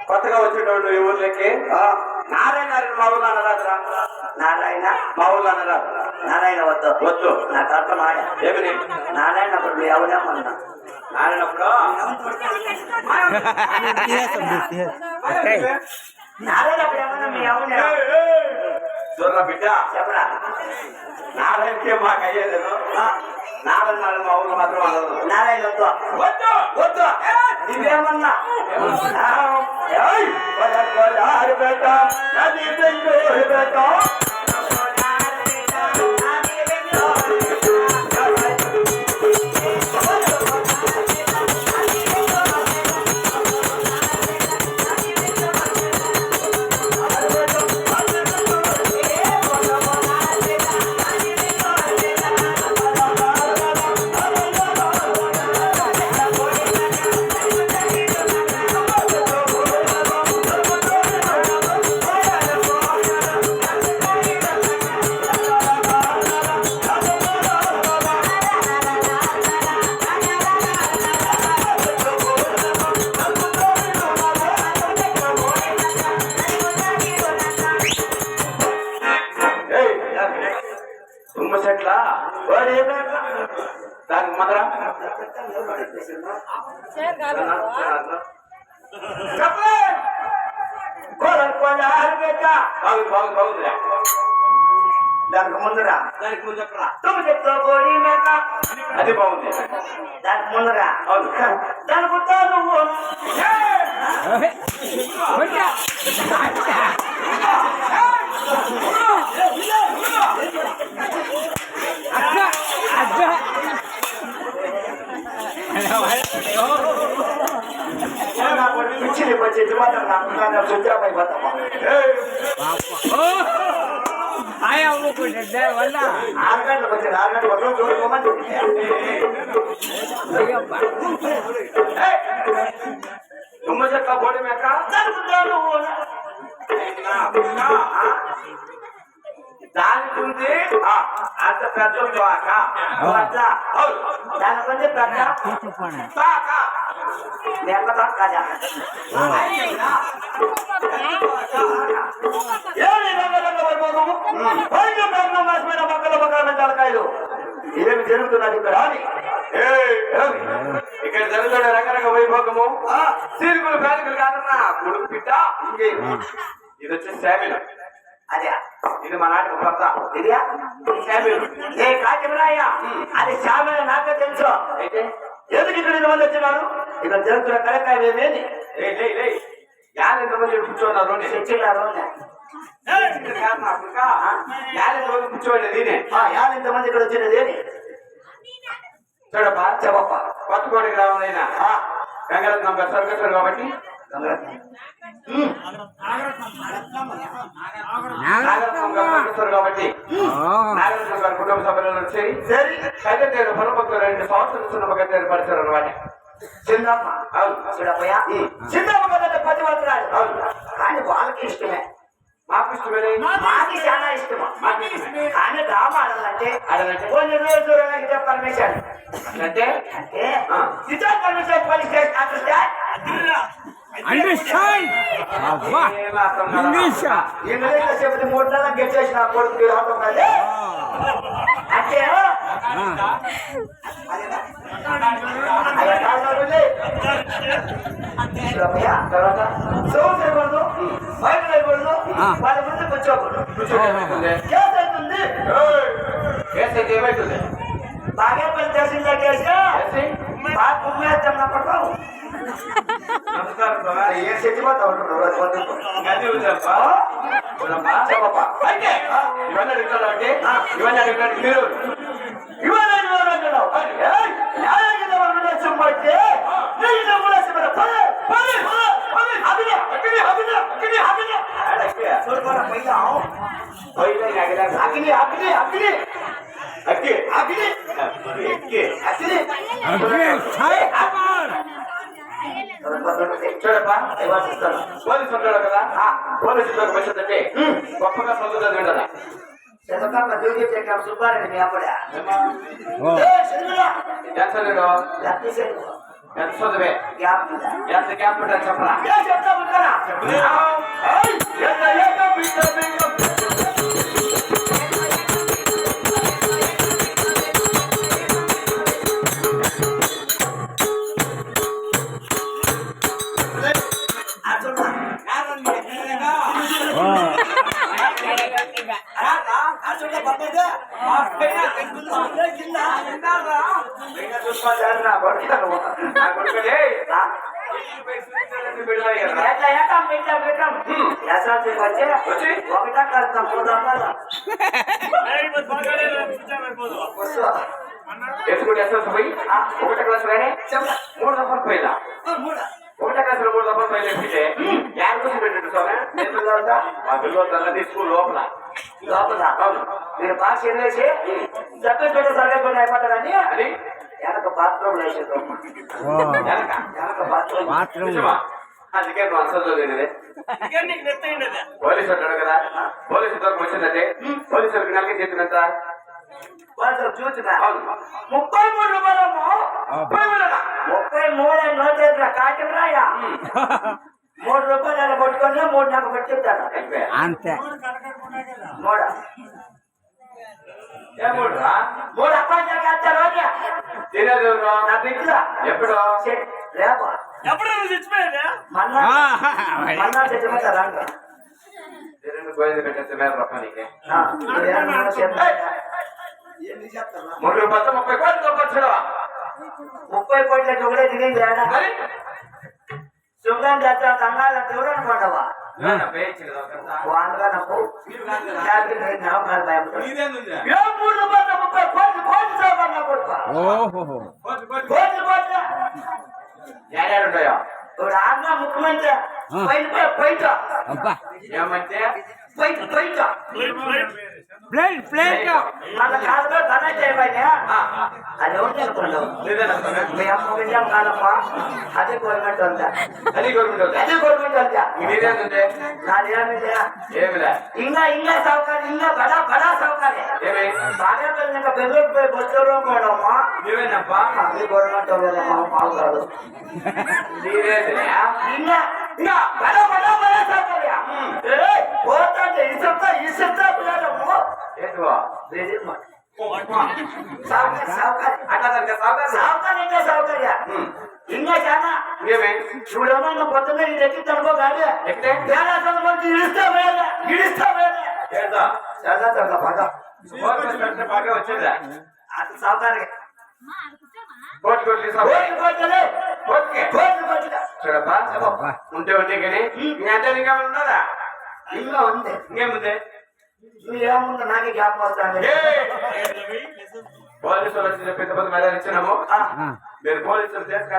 కొత్తగా వచ్చినోళ్ళు ఈ ఊర్లకి నారాయణ మా ఊళ్ళో అనరాదురా. నారాయణ మా ఊళ్ళో అనరాదు. నారాయణ వద్దు వద్దు నాకు అర్థమాయ ఏమిటి నారాయణ అప్పుడు మీ ఎవరేమన్నా నారాయణప్పుడు నారాయణ అప్పుడు ఏమన్నా మీ ఎవరు చూడరా బిడ్డ చెప్పరా. నారాయణకే మాకు అయ్యేలేదు. నారాయణ మా ఊళ్ళో మాత్రం అనదు. నారాయణ వద్దు వద్దు వద్దు ఇవేమన్నా దానికి ముందురా దానికి ముందు చెప్తా కోడి మేక అది బాగుంది. దానికి ముందురా దాని గుర్తా నువ్వు పిచ్చిని వచ్చేది మాత్రం నాకు సుద్రాపై పోతామా వల్ల 6 గంటలకు వచ్చాడు. 6 గంటలకు వచ్చి చూడుకోమని తుమ్మ చెక్క బోడి మేక దానికి ఉంది అంత పెద్ద దానికి ఉంది పెద్ద తలకాయలు ఏమి జరుగుతున్నది ఇక్కడ ఇక్కడ జరుగుతున్న రకరకాల వైభోగము సీలుగులు పేదకులు కాదన్నా కొడుకు పిట్ట ఇంకే ఇది వచ్చి శామిలు అదే ఇది మా నాటి భర్త ఇదియా శామిలు ఏ కాకిమరాయ అది శామిలు నాకే తెలుసు అయితే ఎందుకు ఇక్కడ ఇంతమంది వచ్చినారు ఇక్కడ జరుగుతున్న కలకాయలు ఏమేది ఎంతమంది కూర్చోన్నారు చర్చిన్నారు కూర్చోండి ఎంతమంది ఇక్కడ వచ్చినది చూడప్ప చెప్పప్ప కొత్తకోటి గ్రామం అయినా గంగరత్నం గారు స్వర్గస్థుడు కాబట్టి కాబట్టి నాగరత్నం గారు కుటుంబ సభ్యులను వచ్చి సెక్రటరీ పరమభక్తులు 2 సంవత్సరాల సున్నమ గట్టి ఏర్పరిచారు అనమాట. చిన్నమ్మ చూడపోయా చిన్నమ్మ కదంటే 10 మంత్రాలు కానీ వాళ్ళకి ఇష్టమే మాకు ఇష్టమే మాకి చాలా ఇష్టమా కానీ డ్రామా ఆడాలంటే కొన్ని రోజులు నాకు పర్మిషన్ అంటే అంటే ఇతర permission police station English English చెప్తే 3 నెలలు గెలిచేసిన కొడుకు అంటే తర్వాత సోదరుడు బయటకూడదు వాళ్ళ ముందు కూర్చోకూడదు కేసు అవుతుంది కేసు అయితే ఏమవుతుంది బాగా పని చేసిందా కేసు బాగా కుమ్మేస్తాం నా పడతావు ఏ చచ్చిపోతా ఉంటున్నావు ఇవన్నీ అడుగుతాడు అంటే ఇవన్నీ అడుగుతాడు మీరు చూడప్పా పోలీసు ఉంటాడు కదా పోలీసు వచ్చిందంటే గొప్పగా చదువుతుంది కదా చంద్రబాబు డ్యూటీ చేసిన సుబ్బారెడ్డి మీ అప్పుడే ఎంత చదువే ఎంత గ్యాప్ పెట్టాలి చెప్పరా ఎత్తుకుంటే ఎస్ఎస్ పోయి 1వ క్లాస్ కానీ 3 దఫాలు పోయిలా 1వ క్లాసులో 3 దఫాలు పోయితే యాడ్ కోసం పెట్టండి స్వామి మా పిల్లలు స్కూల్ లోపల మీరు బాగా చేసి చెప్పేసి సరిగ్గా అయిపోతారని అది వెనక బాత్రూమ్ వేసేది వెనక బాత్రూమ్ అందుకే నువ్వు అసలు చదివేది పోలీసు అంటాడు కదా పోలీసు వరకు వచ్చిందంటే పోలీసులకు నెలకి చెప్పినంత చూసిన 33 రూపాయలమ్మా 33 నోట్ కాకిరాయా 3 రూపాయలు కొట్టుకొని 3 నాకు పెట్టిస్తాను అంతే 3 అప్పాయిలు వేస్తారు తినేది నా బిడ్డ ఎప్పుడు రేపా మన్నా తెచ్చిపోతారా గోవింద పెట్టేస్తే వేరే రూపాయలకి 3 రూపాయలతో 30 కోట్లు వచ్చాడు 30 కోట్లకి ఒకటే తిరిగి శుభ్రం చేస్తా కంగారు ఎవరు అనుకోండవా అందుగా నాకు 3 రూపాయలు 30 కోట్లు చదవన్నా కొడుకు ఉంటాయో ఇప్పుడు ఆంధ్ర ముఖ్యమంత్రి పైట ఏమంటే ప్లేట్ మన కాదులో ధన చేయబోయా అది ఒకటి అనుకున్నావు మీ అమ్మ విజయం కాదమ్మా అది గవర్నమెంట్ ఉందా అది గవర్నమెంట్ ఉందా నాదేమిందా ఇంకా సౌకర్యం ఇంకా బడా సౌకర్యం బాగా ఇంకా బెంగళూరు పోయి బస్సులో పోవడమ్మా నువ్వేనప్పా అది గవర్నమెంట్ వాళ్ళమ్మా మాకు కాదు ఇంకా బడా సౌకర్యం పోతే ఇసుతా పిల్లలమ్మో సౌకర్య ఇంకా చాలా చూడమన్నా పొద్దున్న ఇది ఎక్కించనుకో కాదు ఇడిస్తా బాగా వచ్చిందా అది సౌకర్యం చూడప్పా ఉంటే కానీ ఇంకా ఉన్నదా ఇంకా ఉంది ఇంకేముంది ఏముంది నాకే జ్ఞాపకం వస్తాను పోలీసులు వచ్చి పెద్ద పెద్ద మెడలు ఇచ్చినాము మీరు పోలీసులు చేసుకొని